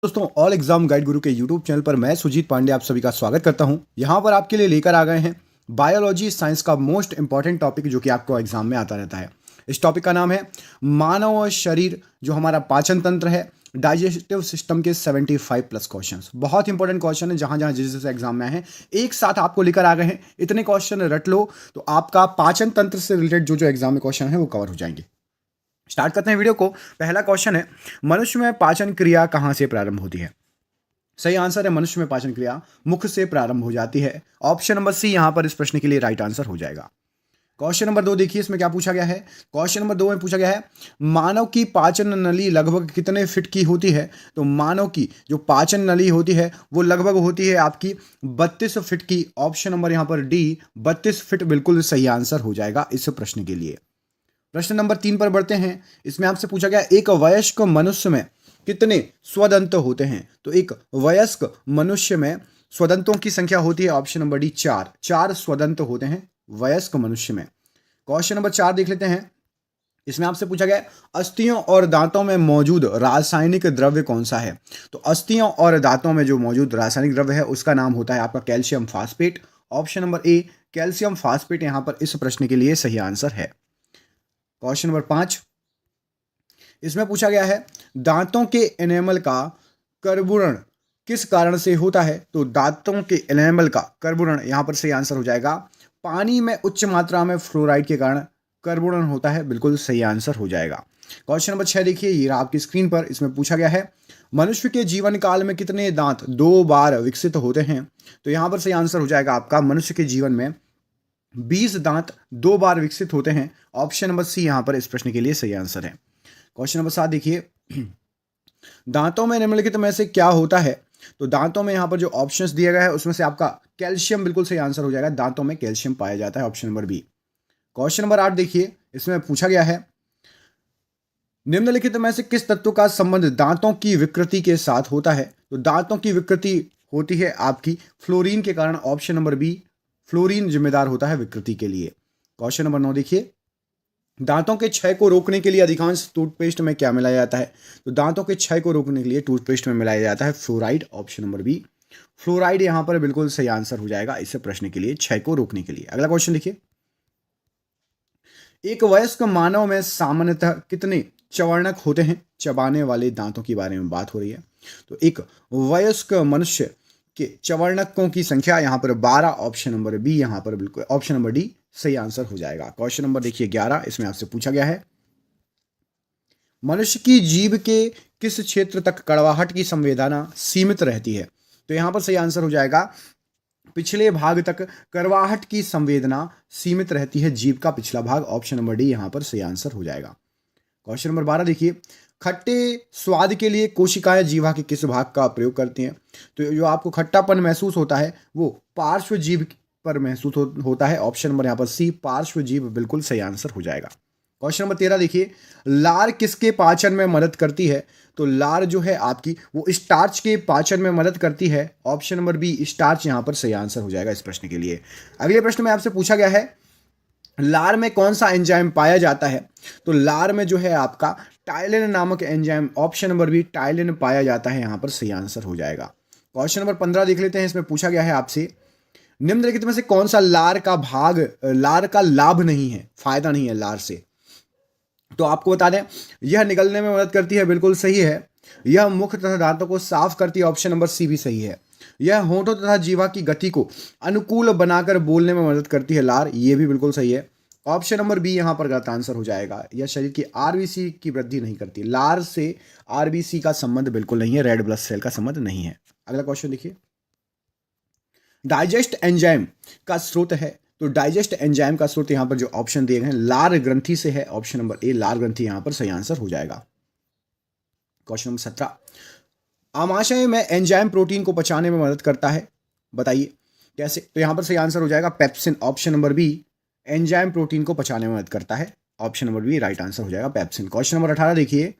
दोस्तों all exam guide गुरु के YouTube channel पर मैं सुजीत पांडे आप सभी का स्वागत करता हूं। यहां पर आपके लिए लेकर आ गए हैं बायोलॉजी साइंस का मोस्ट इंपॉर्टेंट टॉपिक जो कि आपको एग्जाम में आता रहता है। इस टॉपिक का नाम है मानव शरीर, जो हमारा पाचन तंत्र है, डाइजेस्टिव सिस्टम के 75 प्लस क्वेश्चंस। बहुत इंपॉर्टेंट क्वेश्चन है, जहां जहां जिस एग्जाम में आए हैं एक साथ आपको लेकर आ गए हैं। इतने क्वेश्चन रट लो तो आपका पाचन तंत्र से रिलेटेड जो जो एग्जाम में क्वेश्चन है वो कवर हो जाएंगे। स्टार्ट करते हैं वीडियो को। पहला क्वेश्चन है, मनुष्य में पाचन क्रिया कहां से प्रारंभ होती है? सही आंसर है, मनुष्य में पाचन क्रिया मुख से प्रारंभ हो जाती है। ऑप्शन नंबर सी यहां पर इस प्रश्न के लिए राइट आंसर हो जाएगा। क्वेश्चन नंबर 2 देखिए, इसमें क्या पूछा गया है। क्वेश्चन नंबर 2 में पूछा गया है, मानव की पाचन नली लगभग कितने फीट की होती है? तो मानव की जो पाचन नली होती है वो लगभग होती है आपकी 32 फीट की। ऑप्शन नंबर यहां पर डी 32 फीट बिल्कुल सही आंसर हो जाएगा इस प्रश्न के लिए। प्रश्न नंबर 3 पर बढ़ते हैं। इसमें आपसे पूछा गया, एक वयस्क मनुष्य में कितने स्वदंत होते हैं? तो एक वयस्क मनुष्य में स्वदंतों की संख्या होती है ऑप्शन नंबर डी 4। 4 स्वदंत होते हैं वयस्क मनुष्य में। क्वेश्चन नंबर 4 देख लेते हैं। इसमें आपसे पूछा गया, अस्थियों और दांतों में मौजूद रासायनिक द्रव्य कौन सा है? तो अस्थियों और दांतों में जो मौजूद रासायनिक द्रव्य है उसका नाम होता है आपका कैल्शियम फास्फेट। ऑप्शन नंबर ए कैल्शियम फास्फेट यहां पर इस प्रश्न के लिए सही आंसर है। क्वेश्चन नंबर 5, इसमें पूछा गया है, दांतों के एनेमल का कर्बुरण किस कारण से होता है? तो दांतों के एनेमल का कर्बुरण यहां पर सही आंसर हो जाएगा, पानी में उच्च मात्रा में फ्लोराइड के कारण कर्बुरण होता है। बिल्कुल सही आंसर हो जाएगा। क्वेश्चन नंबर 6 देखिए, ये रहा आपकी स्क्रीन पर। इसमें पूछा गया है, मनुष्य के जीवन काल में कितने दांत 2 बार विकसित होते हैं? तो यहां पर सही आंसर हो जाएगा आपका, मनुष्य के जीवन में 20 दांत 2 बार विकसित होते हैं। ऑप्शन नंबर सी यहां पर इस प्रश्न के लिए सही आंसर है। क्वेश्चन नंबर 7 देखिए, दांतों में निम्नलिखित में से क्या होता है? तो दांतों में यहां पर जो ऑप्शंस दिया गया है उसमें से आपका कैल्शियम बिल्कुल सही आंसर हो जाएगा। दांतों में कैल्शियम पाया जाता है, option number B. Question number 8 देखिए, इसमें पूछा गया है, निम्नलिखित में से किस तत्व का संबंध दांतों की विकृति के साथ होता है? तो दांतों की विकृति होती है आपकी फ्लोरीन के कारण। ऑप्शन नंबर बी फ्लोरीन जिम्मेदार होता है विकृति के लिए। क्वेश्चन नंबर 9 देखिए, दांतों के क्षय को रोकने के लिए अधिकांश टूथपेस्ट में क्या मिलाया जाता है? तो दांतों के क्षय को रोकने के लिए टूथपेस्ट में मिलाया जाता है fluoride. Option number B fluoride यहां पर बिल्कुल सही आंसर हो जाएगा इस प्रश्न के लिए, क्षय को रोकने के लिए। अगला क्वेश्चन देखिए, एक वयस्क मानव में सामान्यतः कितने चवर्णक होते हैं? चबाने वाले दांतों के बारे में बात हो रही है। तो एक वयस्क मनुष्य के चवर्णकों की संख्या यहां पर 12। ऑप्शन नंबर बी यहां पर बिल्कुल, ऑप्शन नंबर डी सही आंसर हो जाएगा। क्वेश्चन नंबर देखिए 11, इसमें आपसे पूछा गया है, मनुष्य की जीभ के किस क्षेत्र तक कड़वाहट की संवेदना सीमित रहती है? तो यहां पर सही आंसर हो जाएगा, पिछले भाग तक कड़वाहट की संवेदना सीमित रहती है, जीभ का पिछला भाग। ऑप्शन नंबर डी यहां पर सही आंसर हो जाएगा। क्वेश्चन नंबर 12 देखिए, खट्टे स्वाद के लिए कोशिकाएं जीवा के किस भाग का प्रयोग करती हैं? तो जो आपको खट्टापन महसूस होता है वो पार्श्व जीभ पर महसूस होता है। ऑप्शन नंबर यहाँ पर सी पार्श्व जीभ बिल्कुल सही आंसर हो जाएगा। क्वेश्चन नंबर 13 देखिए, लार किसके पाचन में मदद करती है? तो लार जो है आपकी वो स्टार्च के पाचन में मदद करती है। ऑप्शन नंबर बी स्टार्च यहाँ पर सही आंसर हो जाएगा इस प्रश्न के लिए। अगले प्रश्न में आपसे पूछा गया है, लार में कौन सा एंजाइम पाया जाता है? तो लार में जो है आपका टाइलिन नामक enzyme, option number B ptyalin पाया जाता है, यहां पर सही आंसर हो जाएगा। क्वेश्चन नंबर 15 देख लेते हैं। इसमें पूछा गया है आपसे, निम्नलिखित में से कौन सा लार का लाभ नहीं है, फायदा नहीं है लार से? तो आपको बता दें, यह निगलने में मदद करती है, बिल्कुल सही है। यह मुख तथा दांतों को साफ करती है, ऑप्शन नंबर सी भी सही है। यह होंठों तथा जीवा की गति को अनुकूल बनाकर बोलने में मदद करती है लार, ये भी बिल्कुल सही है। ऑप्शन नंबर बी यहां पर गलत आंसर हो जाएगा। यह शरीर की आरबीसी की वृद्धि नहीं करती। लार से आरबीसी का संबंध बिल्कुल नहीं है, रेड ब्लड सेल का संबंध नहीं है। अगला क्वेश्चन देखिए, डाइजेस्ट एंजाइम का स्रोत है। तो डाइजेस्ट एंजाइम का स्रोत यहां पर जो ऑप्शन दिए गए हैं लार ग्रंथि से है। ऑप्शन नंबर ए लार ग्रंथि यहां पर सही आंसर हो जाएगा। क्वेश्चन नंबर 17, आमाशय में एंजाइम प्रोटीन को पचाने में मदद करता है, बताइए कैसे? तो यहां पर सही आंसर हो जाएगा pepsin. Option number B enzyme protein को पचाने में मदद करता है। Option number B right answer हो जाएगा पेप्सिन। क्वेश्चन नंबर 18 देखिए,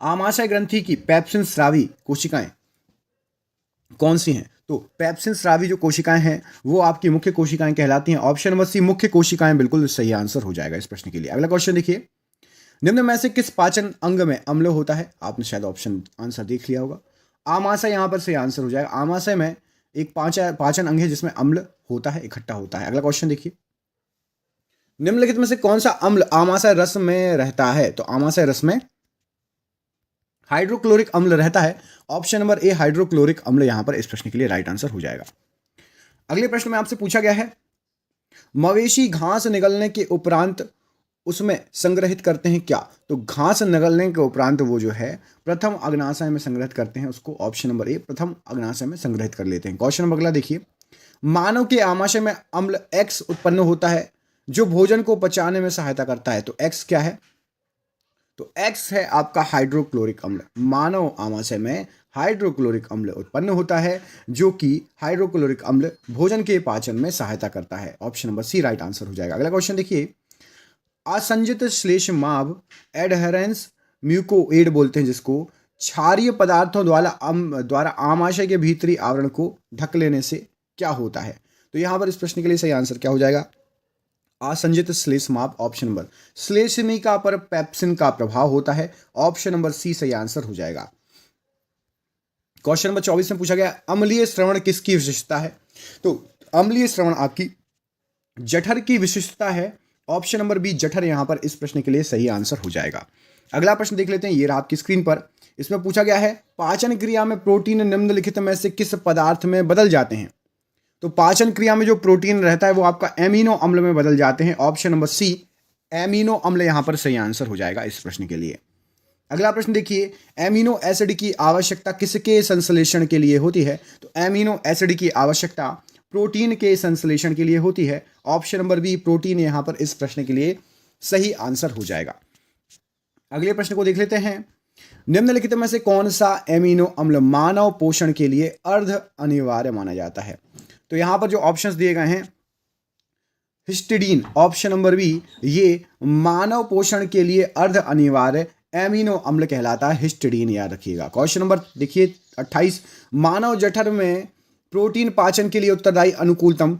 आमाशय ग्रंथि की पेप्सिन स्रावी कोशिकाएं कौन सी हैं? तो पेप्सिन स्रावी जो कोशिकाएं हैं वो आपकी मुख्य कोशिकाएं कहलाती हैं। ऑप्शन नंबर सी मुख्य कोशिकाएं बिल्कुल सही आंसर हो जाएगा इस प्रश्न के लिए। अगला क्वेश्चन देखिए, निम्न में से किस पाचन अंग में अम्ल होता है? आपने शायद ऑप्शन आंसर देख लिया होगा। आमाशय यहां पर सही आंसर हो जाएगा। आमाशय में एक पाचन अंग है जिसमें अम्ल होता है, इकट्ठा होता है। अगला क्वेश्चन देखिए, निम्नलिखित में से कौन सा अम्ल आमाशय रस में रहता है? तो आमाशय रस में हाइड्रोक्लोरिक अम्ल रहता है। ऑप्शन नंबर ए हाइड्रोक्लोरिक अम्ल यहां पर इस प्रश्न के लिए राइट आंसर हो जाएगा। अगले प्रश्न में आपसे पूछा गया है, मवेशी घास निगलने के उपरांत उसमें संग्रहित करते हैं क्या? तो घास निगलने के उपरांत वो जो है प्रथम अग्नाशय में संग्रहित करते हैं उसको। ऑप्शन नंबर ए प्रथम अग्नाशय में संग्रहित कर लेते हैं। क्वेश्चन नंबर अगला देखिए, मानव के आमाशय में अम्ल एक्स उत्पन्न होता है जो भोजन को पचाने में सहायता करता है। तो एक्स क्या है? तो एक्स है आपका हाइड्रोक्लोरिक अम्ल। मानव आमाशय में हाइड्रोक्लोरिक अम्ल उत्पन्न होता है जो कि हाइड्रोक्लोरिक अम्ल भोजन के पाचन में सहायता करता है। Option number C right answer हो जाएगा। अगला क्वेश्चन देखिए, असंजित श्लेष्माभ एडहेरेंस म्यूकोएड बोलते हैं जिसको, क्षारीय पदार्थों द्वारा आमाशय के भीतरी आवरण को ढक लेने से क्या होता है? तो यहां पर इस प्रश्न के लिए सही आंसर क्या हो जाएगा? असंजित श्लेष्माभ। ऑप्शन नंबर, श्लेष्मिका पर पेप्सिन का प्रभाव होता है। ऑप्शन नंबर सी सही आंसर हो जाएगा। क्वेश्चन नंबर 24 में पूछा गया, अम्लीय श्रवण किसकी विशेषता है? तो अम्लीय श्रवण आपकी जठर की विशिष्टता है। ऑप्शन नंबर बी जठर यहां पर इस प्रश्न के लिए सही आंसर हो जाएगा। अगला प्रश्न देख लेते हैं, ये रहा आपकी स्क्रीन पर। इसमें पूछा गया है, पाचन क्रिया में प्रोटीन निम्नलिखित में से किस पदार्थ में बदल जाते हैं? तो पाचन क्रिया में जो प्रोटीन रहता है वो आपका एमिनो अम्ल में बदल जाते हैं। ऑप्शन नंबर सी एमिनो अम्ल यहां पर सही आंसर हो जाएगा इस प्रश्न के लिए। अगला प्रश्न देखिए, एमिनो एसिड की आवश्यकता किसके संश्लेषण के लिए होती है? तो एमिनो एसिड की आवश्यकता प्रोटीन के संश्लेषण के लिए होती है। ऑप्शन नंबर बी प्रोटीन यहां पर इस प्रश्न के लिए सही आंसर हो जाएगा। अगले प्रश्न को देख लेते हैं, निम्नलिखित में से कौन सा एमिनो अम्ल मानव पोषण के लिए अर्ध अनिवार्य माना जाता है? तो यहां पर जो ऑप्शंस दिए गए हैं, हिस्टिडीन ऑप्शन नंबर बी ये मानव पोषण के लिए अर्ध अनिवार्य एमिनो अम्ल कहलाता है। हिस्टिडीन याद रखिएगा। क्वेश्चन नंबर देखिए 28, मानव जठर में प्रोटीन पाचन के लिए उत्तरदायी अनुकूलतम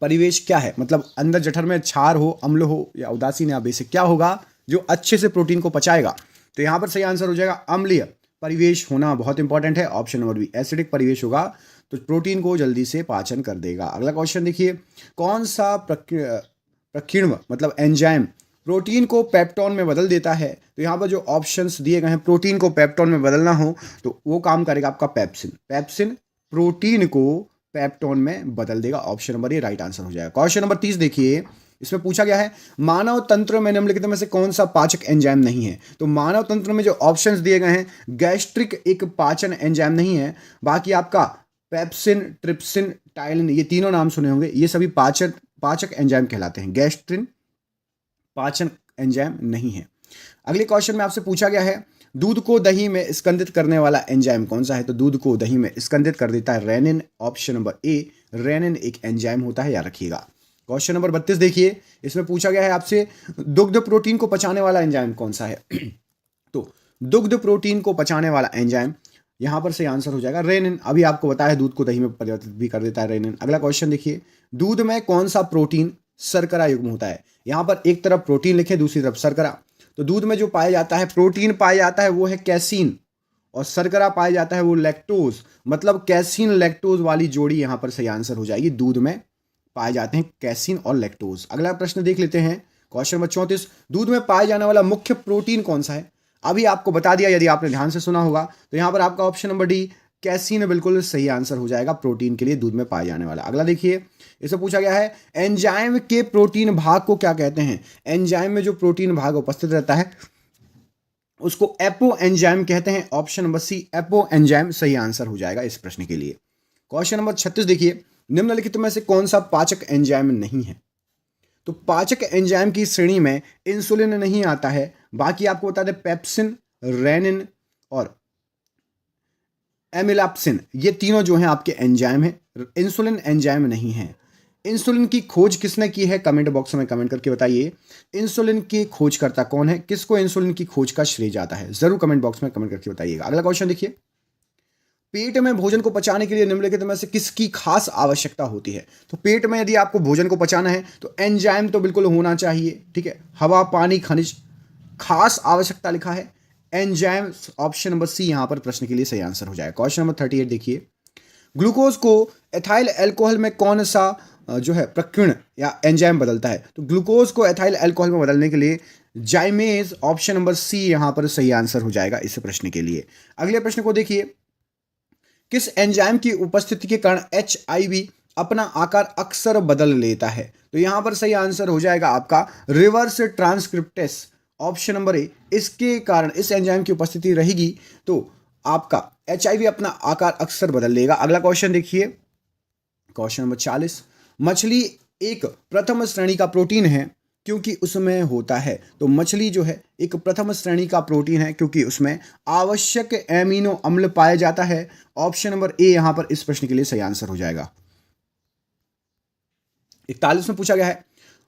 परिवेश क्या है? मतलब अंदर जठर में क्षार हो, अम्ल हो या उदासीन या बेसिक, क्या होगा जो अच्छे से प्रोटीन को पचाएगा? तो यहां पर सही आंसर हो जाएगा अम्लीय परिवेश होना बहुत इंपॉर्टेंट है। ऑप्शन नंबर बी एसिडिक परिवेश होगा तो प्रोटीन को जल्दी से पाचन कर देगा। अगला क्वेश्चन देखिए, कौन सा प्रकीर्णव मतलब एंजाइम प्रोटीन को पेप्टोन में बदल देता है? तो यहाँ पर जो ऑप्शंस दिए गए हैं, प्रोटीन को पेप्टोन में बदलना हो तो वो काम करेगा आपका पेप्सिन। पेप्सिन प्रोटीन को पेप्टोन में बदल देगा। ऑप्शन नंबर ए राइट आंसर हो जाएगा। क्वेश्चन नंबर 30 देखिए, इसमें पूछा गया है, मानव तंत्र में निम्नलिखित में से कौन सा पाचक एंजाइम नहीं है? तो मानव तंत्र में जो ऑप्शंस दिए गए हैं, गैस्ट्रिक एक पाचन एंजाइम नहीं है। बाकी आपका पेप्सिन, ट्रिप्सिन, टाइलिन, ये तीनों नाम सुने होंगे, ये सभी पाचक एंजाइम कहलाते हैं। गैस्ट्रिन पाचन एंजाइम नहीं है। अगले क्वेश्चन में आपसे पूछा गया है, दूध को दही में स्कंदित करने वाला एंजाइम कौन सा है? तो दूध को दही में स्कंदित कर देता है rennin. Option number A rennin एक एंजाइम होता है, याद रखिएगा। क्वेश्चन नंबर 32 देखिए, इसमें पूछा गया है आपसे, दुग्ध प्रोटीन को पचाने वाला एंजाइम कौन सा है? तो दुग्ध प्रोटीन को पचाने वाला एंजाइम यहां पर से आंसर हो जाएगा रेनिन। अभी आपको बताया है दूध को दही में परिवर्तित भी कर देता है रेनिन। अगला क्वेश्चन देखिए, दूध में कौन सा प्रोटीन शर्करा युग्म होता है? यहां पर एक तरफ प्रोटीन लिखे, दूसरी तरफ शर्करा। तो दूध में जो पाया जाता है, प्रोटीन पाया जाता है वो है कैसीन, और शर्करा पाया जाता है वो लैक्टोज। मतलब कैसीन लैक्टोज वाली जोड़ी यहां पर सही आंसर हो जाएगी। दूध में पाए जाते हैं कैसीन और लैक्टोज। अगला प्रश्न देख लेते हैं, क्वेश्चन नंबर 34, दूध में पाया जाने वाला मुख्य प्रोटीन कौन सा है? अभी आपको बता दिया, यदि आपने ध्यान से सुना होगा तो यहां पर आपका ऑप्शन नंबर डी कैसीन बिल्कुल सही आंसर हो जाएगा, प्रोटीन के लिए दूध में पाया जाने वाला। अगला देखिए, इससे पूछा गया है, एंजाइम के प्रोटीन भाग को क्या कहते हैं? एंजाइम में जो प्रोटीन भाग उपस्थित रहता है उसको एपो एंजाइम कहते हैं। Option number C apoenzyme सही आंसर हो जाएगा इस प्रश्न के लिए। क्वेश्चन नंबर 36 देखिए, निम्नलिखित में से कौन सा पाचक एंजाइम नहीं है? तो पाचक एंजाइम की श्रेणी में इंसुलिन नहीं आता है। बाकी आपको बता दें, पेप्सिन, रेनिन और एमिलैप्सिन, ये तीनों जो हैं आपके एंजाइम हैं। इंसुलिन एंजाइम नहीं है। इंसुलिन की खोज किसने की है? कमेंट बॉक्स में कमेंट करके बताइए, इंसुलिन की खोजकर्ता कौन है? किसको इंसुलिन की खोज का श्रेय जाता है? जरूर कमेंट बॉक्स में कमेंट करके बताइएगा। अगला क्वेश्चन देखिए, पेट में भोजन को पचाने के लिए निम्नलिखित में से किसकी खास आवश्यकता होती है? तो पेट में यदि आपको भोजन को पचाना है तो एंजाइम तो बिल्कुल होना चाहिए, ठीक है। हवा, पानी, खनिज, खास आवश्यकता लिखा है एंजाइम, ऑप्शन नंबर सी यहां पर प्रश्न के लिए सही आंसर हो जाएगा। क्वेश्चन नंबर 38 देखिए, ग्लूकोज को एथाइल अल्कोहल में कौन सा जो है प्रकीर्ण या एंजाइम बदलता है? तो ग्लूकोज को एथाइल अल्कोहल में बदलने के लिए जाइमेज, ऑप्शन नंबर सी यहां पर सही आंसर हो जाएगा इस प्रश्न के लिए। अगले प्रश्न को देखिए, किस एंजाइम की उपस्थिति के कारण HIV अपना आकार अक्सर बदल लेता है? तो यहां पर सही आंसर हो जाएगा आपका रिवर्स ट्रांसक्रिप्टेस, ऑप्शन नंबर ए। इसके कारण, इस एंजाइम की उपस्थिति रहेगी तो आपका HIV अपना आकार अक्सर बदल लेगा। अगला क्वेश्चन देखिए, क्वेश्चन नंबर 40, मछली एक प्रथम श्रेणी का प्रोटीन है क्योंकि उसमें होता है। तो मछली जो है एक प्रथम श्रेणी का प्रोटीन है क्योंकि उसमें आवश्यक एमिनो अम्ल पाया जाता है। ऑप्शन नंबर ए यहां पर इस प्रश्न के लिए सही आंसर हो जाएगा। 41 में पूछा गया है,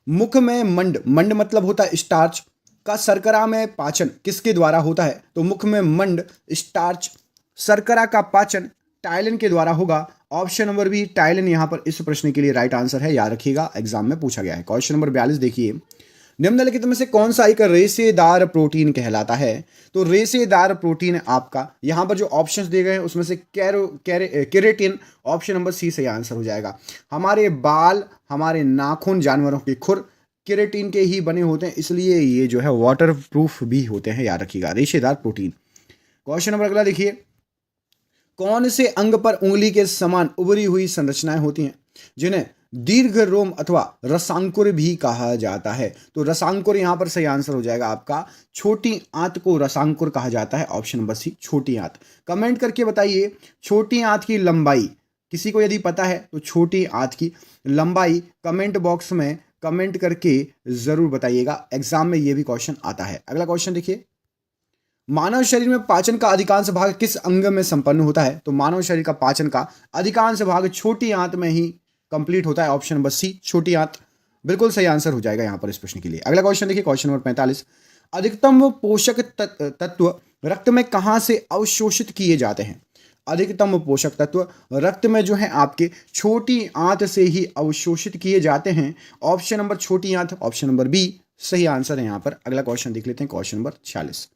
मुख में मंड, मंड मतलब होता है स्टार्च, का शर्करा में पाचन किसके द्वारा होता है? तो मुख में मंड, स्टार्च, शर्करा का पाचन टाइलिन के द्वारा होगा। ऑप्शन नंबर बी टाइलिन यहां पर इस प्रश्न के लिए राइट आंसर है, याद रखिएगा, एग्जाम में पूछा गया है। क्वेश्चन नंबर 42 देखिए, निम्नलिखित में से कौन सा एक रेशेदार प्रोटीन कहलाता है? तो रेशेदार प्रोटीन आपका यहां पर जो ऑप्शंस दिए गए हैं उसमें से केरेटिन, ऑप्शन नंबर सी सही आंसर हो जाएगा। हमारे बाल, हमारे नाखून, जानवरों के खुर केरेटिन के ही बने होते हैं, इसलिए ये जो है वाटर प्रूफ भी होते हैं, याद रखिएगा, रेशेदार प्रोटीन। क्वेश्चन नंबर अगला देखिए, कौन से अंग पर उंगली के समान उभरी हुई संरचनाएं होती हैं जिन्हें दीर्घ रोम अथवा रसांकुर भी कहा जाता है? तो रसांकुर यहां पर सही आंसर हो जाएगा आपका, छोटी आंत को रसांकुर कहा जाता है, ऑप्शन नंबर सी छोटी आंत। कमेंट करके बताइए छोटी आंत की लंबाई, किसी को यदि पता है तो छोटी आंत की लंबाई कमेंट बॉक्स में कमेंट करके जरूर बताइएगा, एग्जाम में यह भी क्वेश्चन आता है। अगला क्वेश्चन देखिए, मानव शरीर में पाचन का अधिकांश भाग किस अंग में संपन्न होता है? तो मानव शरीर का पाचन का अधिकांश भाग छोटी आंत में ही कंप्लीट होता है, ऑप्शन नंबर सी छोटी आंत बिल्कुल सही आंसर हो जाएगा यहां पर इस प्रश्न के लिए। अगला क्वेश्चन देखिए, क्वेश्चन नंबर 45, अधिकतम पोषक तत्व रक्त में कहां से अवशोषित किए जाते हैं? अधिकतम पोषक तत्व रक्त में जो है आपके छोटी आंत से ही अवशोषित किए जाते हैं, ऑप्शन नंबर छोटी आंत, ऑप्शन नंबर बी सही आंसर है यहां पर। अगला क्वेश्चन देख लेते हैं, क्वेश्चन नंबर 46,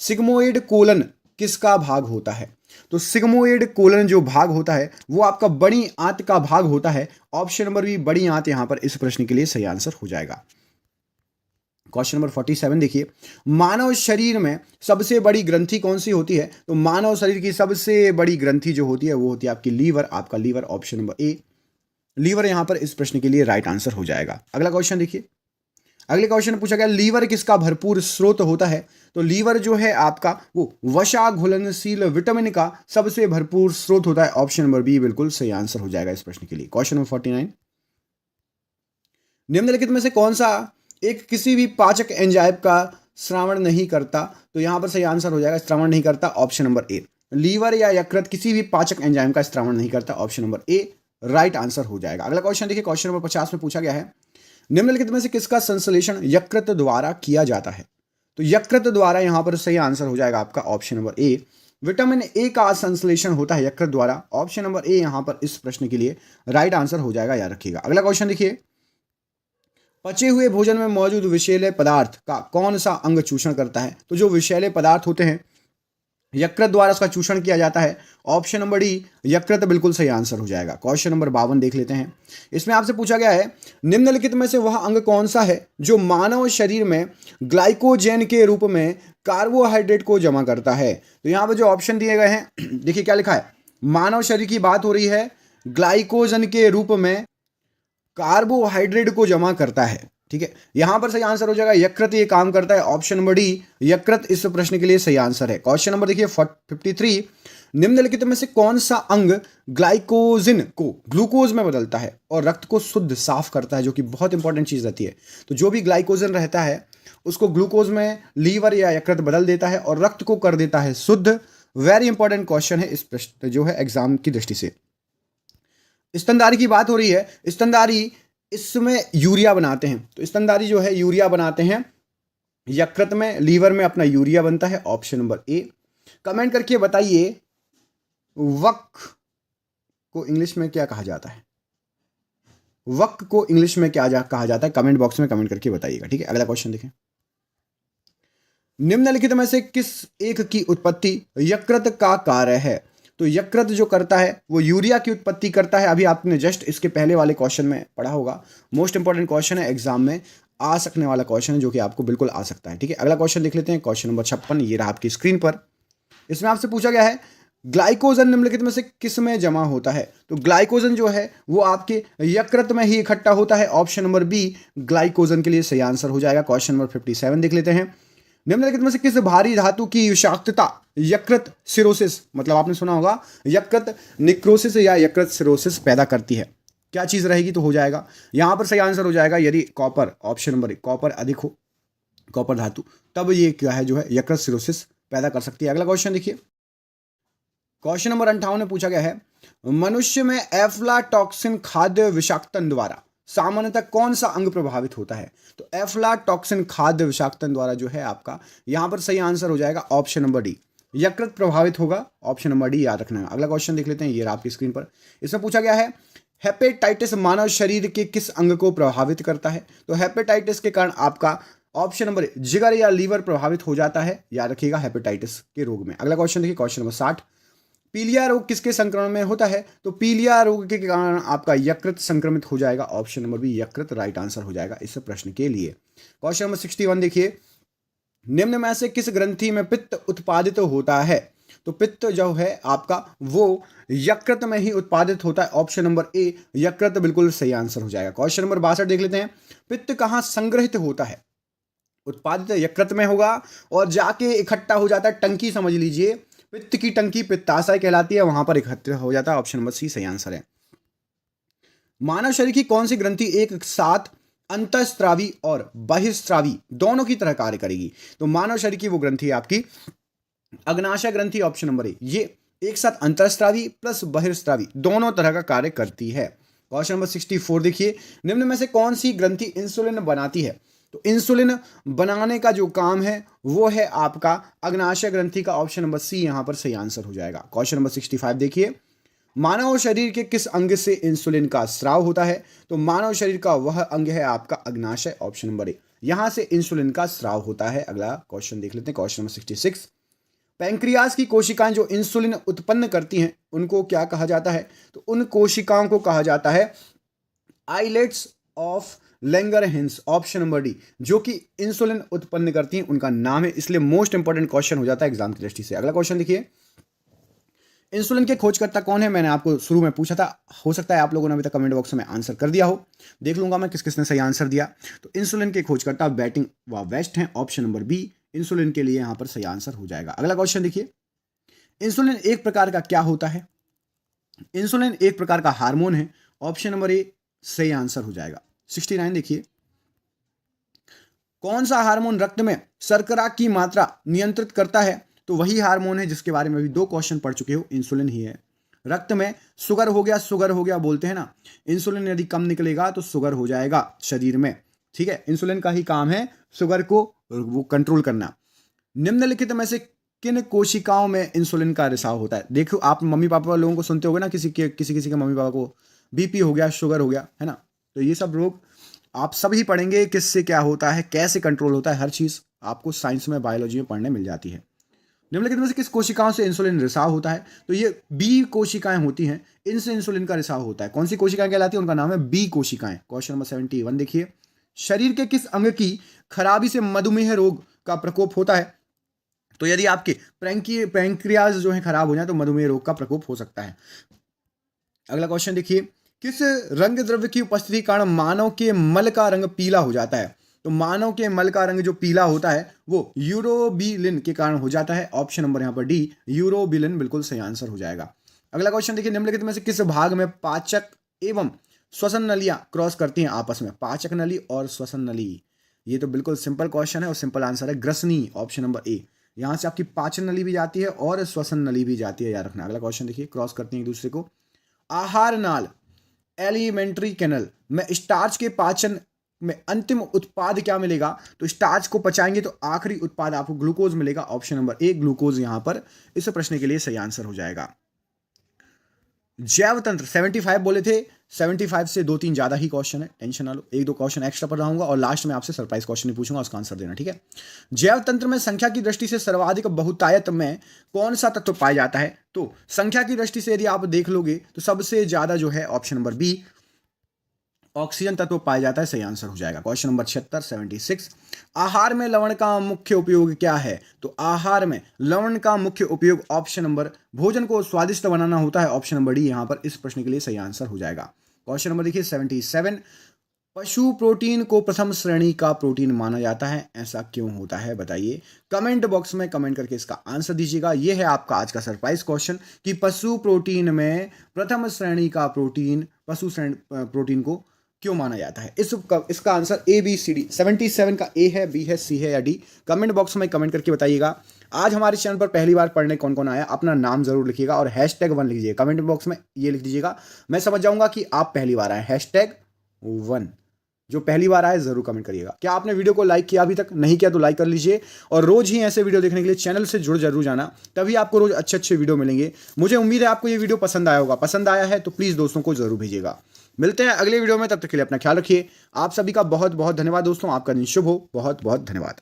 सिग्मोइड कोलन किसका भाग होता है? तो सिग्मोइड कोलन जो भाग होता है वो आपका बड़ी आंत का भाग होता है, ऑप्शन नंबर बी बड़ी आंत यहां पर इस प्रश्न के लिए सही आंसर हो जाएगा। क्वेश्चन नंबर 47 देखिए, मानव शरीर में सबसे बड़ी ग्रंथि कौन सी होती है? तो मानव शरीर की सबसे बड़ी ग्रंथि जो होती है वो होती है आपकी लीवर, आपका liver, option number A liver यहां पर इस प्रश्न के लिए राइट आंसर हो जाएगा। अगला क्वेश्चन देखिए, अगले क्वेश्चन में पूछा गया लीवर किसका भरपूर स्रोत होता है? तो लीवर जो है आपका वो वसा घुलनशील विटामिन का सबसे भरपूर स्रोत होता है, ऑप्शन नंबर बी बिल्कुल सही आंसर हो जाएगा इस प्रश्न के लिए। क्वेश्चन नंबर 49, निम्नलिखित में से कौन सा एक किसी भी पाचक एंजाइम का श्रावण नहीं करता? तो यहां पर सही आंसर हो जाएगा श्रावण नहीं करता, ऑप्शन नंबर ए लीवर या यकृत किसी भी पाचक एंजाइम का श्रावण नहीं करता, ऑप्शन नंबर ए राइट आंसर हो जाएगा। अगला क्वेश्चन देखिए, क्वेश्चन नंबर 50 में पूछा गया है, निम्नलिखित में से किसका संश्लेषण यकृत द्वारा किया जाता है? तो यकृत द्वारा यहां पर सही आंसर हो जाएगा आपका, option number A vitamin A का संश्लेषण होता है यकृत द्वारा, ऑप्शन नंबर ए यहां पर इस प्रश्न के लिए राइट आंसर हो जाएगा, याद रखिएगा। अगला क्वेश्चन देखिए, पचे हुए भोजन में मौजूद विषैले पदार्थ का कौन सा अंग चूषण करता है? तो जो विषैले पदार्थ होते हैं यकृत द्वारा उसका चूषण किया जाता है, ऑप्शन नंबर डी यकृत बिल्कुल सही आंसर हो जाएगा। क्वेश्चन नंबर 52 देख लेते हैं, इसमें आपसे पूछा गया है, निम्नलिखित में से वह अंग कौन सा है जो मानव शरीर में ग्लाइकोजेन के रूप में कार्बोहाइड्रेट को जमा करता है? तो यहां पर जो ऑप्शन दिए गए हैं देखिए क्या लिखा है, मानव शरीर की बात हो रही है, ग्लाइकोजन के रूप में कार्बोहाइड्रेट को जमा करता है, ठीक है, यहां पर सही आंसर हो जाएगा यकृत ये काम करता है, ऑप्शन नंबर डी यकृत इस प्रश्न के लिए सही आंसर है। क्वेश्चन नंबर देखिए 53, निम्नलिखित में से कौन सा अंग ग्लाइकोजिन को ग्लूकोज में बदलता है और रक्त को शुद्ध साफ करता है, जो कि बहुत इंपॉर्टेंट चीज रहती है। तो जो भी ग्लाइकोजन रहता है उसको ग्लूकोज में लीवर या यकृत बदल देता है और रक्त को कर देता है शुद्ध। वेरी इंपॉर्टेंट क्वेश्चन है इस प्रश्न जो है एग्जाम की दृष्टि से। स्तनधारी की बात हो रही है, स्तनधारी इसमें यूरिया बनाते हैं, तो स्तनधारी जो है यूरिया बनाते हैं यकृत में, लीवर में अपना यूरिया बनता है, ऑप्शन नंबर ए। कमेंट करके बताइए वक को इंग्लिश में क्या कहा जाता है? वक को इंग्लिश में क्या कहा जाता है? कमेंट बॉक्स में कमेंट करके बताइएगा। ठीक है, अगला क्वेश्चन देखें। निम्नलिखित में से किस एक की उत्पत्ति यकृत का कार्य है? तो यकृत जो करता है वो यूरिया की उत्पत्ति करता है। अभी आपने जस्ट इसके पहले वाले क्वेश्चन में पढ़ा होगा। मोस्ट इंपॉर्टेंट क्वेश्चन है, एग्जाम में आ सकने वाला क्वेश्चन है, जो कि आपको बिल्कुल आ सकता है। ठीक है, अगला क्वेश्चन देख लेते हैं। क्वेश्चन नंबर 56 ये रहा आपकी स्क्रीन पर। इसमें आपसे पूछा गया है ग्लाइकोजन निम्नलिखित में से किस में जमा होता है? तो ग्लाइकोजन जो है वो आपके यकृत में ही इकट्ठा होता है। ऑप्शन नंबर बी ग्लाइकोजन के लिए सही आंसर हो जाएगा। क्वेश्चन नंबर 57 देख लेते हैं। निम्नलिखित में से किस भारी धातु की विषाक्तता यकृत सिरोसिस, मतलब आपने सुना होगा यकृत निक्रोसिस या यकृत सिरोसिस पैदा करती है? क्या चीज रहेगी? तो हो जाएगा यहां पर सही आंसर हो जाएगा यदि कॉपर, ऑप्शन नंबर कॉपर अधिक हो, कॉपर धातु, तब ये क्या है जो है यकृत सिरोसिस पैदा कर सकती है। अगला क्वेश्चन देखिए। क्वेश्चन नंबर 58 में पूछा गया है मनुष्य में एफ्लाटॉक्सिन खाद्य विषाक्तन द्वारा सामान्यतः कौन सा अंग प्रभावित होता है? तो एफ्लाटॉक्सिन खाद्य विषाक्तन द्वारा जो है आपका यहां पर सही आंसर हो जाएगा ऑप्शन नंबर डी, यकृत प्रभावित होगा। ऑप्शन नंबर डी याद रखना है। अगला क्वेश्चन देख लेते हैं, ये रहा आपकी स्क्रीन पर। इसमें पूछा गया है हेपेटाइटिस मानव शरीर के किस अंग को प्रभावित करता है? तो हेपेटाइटिस के कारण आपका ऑप्शन नंबर जिगर या लीवर प्रभावित हो जाता है, याद रखिएगा हेपेटाइटिस के रोग में। अगला क्वेश्चन देखिए, क्वेश्चन नंबर 60। पीलिया रोग किसके संक्रमण में होता है? तो पीलिया रोग के कारण आपका यकृत संक्रमित हो जाएगा। ऑप्शन नंबर बी यकृत राइट आंसर हो जाएगा इस प्रश्न के लिए। क्वेश्चन नंबर 61 देखिए। निम्न में से किस ग्रंथि में पित्त उत्पादित होता है? तो पित्त जो है आपका वो यकृत में ही उत्पादित होता है। ऑप्शन नंबर ए यकृत बिल्कुल सही आंसर हो जाएगा। क्वेश्चन नंबर 62 देख लेते हैं। पित्त कहाँ संग्रहित होता है? उत्पादित यकृत में होगा और जाके इकट्ठा हो जाता है, टंकी समझ लीजिए, पित्त की टंकी पित्ताशय कहलाती है, वहां पर इकट्ठा हो जाता है। ऑप्शन नंबर सी सही आंसर है। मानव शरीर की कौन सी ग्रंथि एक साथ अंतःस्रावी और बहिर्स्रावी दोनों की तरह कार्य करेगी? तो मानव शरीर की वो ग्रंथि आपकी अग्नाशय ग्रंथि, ऑप्शन नंबर ए, ये एक साथ अंतःस्रावी प्लस बहिर्स्रावी दोनों तरह का कार्य करती है। क्वेश्चन नंबर 64 देखिए। निम्न में से कौन सी ग्रंथि इंसुलिन बनाती है? तो इंसुलिन बनाने का जो काम है वो है आपका अग्नाशय ग्रंथि का। ऑप्शन नंबर सी यहां पर सही आंसर हो जाएगा। क्वेश्चन नंबर 65 देखिए। मानव शरीर के किस अंग से इंसुलिन का स्राव होता है? तो मानव शरीर का वह अंग है आपका अग्नाशय, ऑप्शन नंबर ए, यहां से इंसुलिन का स्राव होता है। अगला क्वेश्चन देख लेते हैं, क्वेश्चन नंबर 66। पैंक्रियाज की कोशिकाएं जो इंसुलिन उत्पन्न करती हैं उनको क्या कहा जाता है? तो उन कोशिकाओं को कहा जाता है islets of Langerhans, option number D, जो कि इंसुलिन उत्पन्न करती हैं उनका नाम है, इसलिए मोस्ट इंपॉर्टेंट क्वेश्चन हो जाता है एग्जाम की दृष्टि से। अगला क्वेश्चन देखिए। इंसुलिन के खोजकर्ता कौन है? मैंने आपको शुरू में पूछा था, हो सकता है आप लोगों ने अभी तक कमेंट बॉक्स में आंसर कर दिया हो, देख लूंगा मैं किस किसने सही आंसर दिया। तो इंसुलिन के खोजकर्ता बैटिंग व वेस्ट हैं, ऑप्शन नंबर बी इंसुलिन के लिए यहां पर सही आंसर हो जाएगा। अगला क्वेश्चन देखिए। इंसुलिन एक प्रकार का क्या होता है? इंसुलिन एक प्रकार का हार्मोन है, ऑप्शन नंबर ए सही आंसर हो जाएगा। 69 देखिए। कौन सा हार्मोन रक्त में शर्करा की मात्रा नियंत्रित करता है? तो वही हार्मोन है जिसके बारे में अभी 2 क्वेश्चन पढ़ चुके हो, इंसुलिन ही है। रक्त में शुगर हो गया बोलते हैं ना, इंसुलिन यदि कम निकलेगा तो शुगर हो जाएगा शरीर में। ठीक है, इंसुलिन का ही काम है शुगर को वो कंट्रोल करना। निम्नलिखित में से किन कोशिकाओं में इंसुलिन का रिसाव होता है? देखो आप मम्मी पापा लोगों को सुनते होगे ना, किसी के मम्मी पापा को बीपी हो गया, शुगर हो गया, है ना, तो ये सब रोग आप सभी पढ़ेंगे, किससे क्या होता है, कैसे कंट्रोल होता है, हर चीज आपको साइंस में बायोलॉजी में पढ़ने मिल जाती है। निम्नलिखित में से किस कोशिकाओं से इंसुलिन रिसाव होता है? तो ये बी कोशिकाएं होती हैं, इनसे इंसुलिन का रिसाव होता है। कौन सी कोशिकाएं कहलाती है? उनका नाम है बी कोशिकाएं। क्वेश्चन नंबर 71 देखिए। शरीर के किस अंग की खराबी से मधुमेह रोग का प्रकोप होता है? तो यदि आपके पैंक्रियाज जो है खराब हो जाए तो मधुमेह रोग का प्रकोप हो सकता है। अगला क्वेश्चन देखिए। किस रंग द्रव्य की उपस्थिति के कारण मानव के मल का रंग पीला हो जाता है? तो मानव के मल का रंग जो पीला होता है वो यूरोबिलिन के कारण हो जाता है। ऑप्शन नंबर यहां पर डी यूरोबिलिन बिल्कुल सही आंसर हो जाएगा। अगला क्वेश्चन देखिए। निम्नलिखित में से किस भाग में पाचक एवं श्वसन नलियां क्रॉस करती हैं आपस में? पाचक नली और श्वसन नली, ये तो बिल्कुल सिंपल क्वेश्चन है और सिंपल आंसर है ग्रसनी, ऑप्शन नंबर ए। यहां से आपकी पाचन नली भी जाती है और श्वसन नली भी जाती है, याद रखना। अगला क्वेश्चन देखिए। क्रॉस करती है एक दूसरे को। आहार नाल एलिमेंट्री कैनल में स्टार्च के पाचन में अंतिम उत्पाद क्या मिलेगा? तो स्टार्च को पचाएंगे तो आखिरी उत्पाद आपको ग्लूकोज मिलेगा। ऑप्शन नंबर ए ग्लूकोज यहां पर इस प्रश्न के लिए सही आंसर हो जाएगा। जैव तंत्र 75 बोले थे, 75 से 2-3 ज्यादा ही क्वेश्चन है, टेंशन ना लो, 1-2 क्वेश्चन एक्स्ट्रा पढ़ाऊंगा और लास्ट में आपसे सरप्राइज क्वेश्चन ही पूछूंगा, उसका आंसर देना, ठीक है। जैव तंत्र में संख्या की दृष्टि से सर्वाधिक बहुतायत में कौन सा तत्व पाया जाता है? तो संख्या की दृष्टि से यदि आप देख लोगे तो सबसे ज्यादा जो है ऑप्शन नंबर बी ऑक्सीजन तत्व पाया जाता है, सही आंसर हो जाएगा। क्वेश्चन नंबर 76 आहार में लवण का मुख्य उपयोग क्या है? तो आहार में लवण का मुख्य उपयोग ऑप्शन नंबर भोजन को स्वादिष्ट बनाना होता है, ऑप्शन नंबर डी यहां पर इस प्रश्न के लिए सही आंसर हो जाएगा। क्वेश्चन नंबर देखिए 77 पशु प्रोटीन को प्रथम श्रेणी का प्रोटीन माना जाता है, ऐसा क्यों होता है बताइए। कमेंट बॉक्स में कमेंट करके इसका आंसर दीजिएगा। यह है आपका आज का सरप्राइज क्वेश्चन कि पशु प्रोटीन में प्रथम श्रेणी का प्रोटीन पशु श्रेणी प्रोटीन को क्यों माना जाता है। इसका answer A B C D 77 का ए है, बी है, सी है या डी, कमेंट बॉक्स में कमेंट करके बताइएगा। आज हमारे चैनल पर पहली बार पढ़ने कौन कौन आया, अपना नाम जरूर लिखिएगा और #1 लिख दीजिएगा। कमेंट बॉक्स में ये लिख दीजिएगा, मैं समझ जाऊंगा कि आप पहली बार आए। #1 जो पहली बार आए जरूर कमेंट करिएगा। क्या आपने वीडियो को लाइक किया? अभी तक नहीं किया तो लाइक कर लीजिए और रोज ही ऐसे वीडियो देखने के लिए चैनल से जुड़ जरूर जाना, तभी आपको रोज अच्छे अच्छे वीडियो मिलेंगे। मुझे उम्मीद है आपको ये वीडियो पसंद आया होगा। पसंद आया है तो प्लीज दोस्तों को जरूर भेजिएगा। मिलते हैं अगले वीडियो में, तब तक के लिए अपना ख्याल रखिए। आप सभी का बहुत बहुत धन्यवाद दोस्तों, आपका दिन शुभ हो। बहुत बहुत धन्यवाद।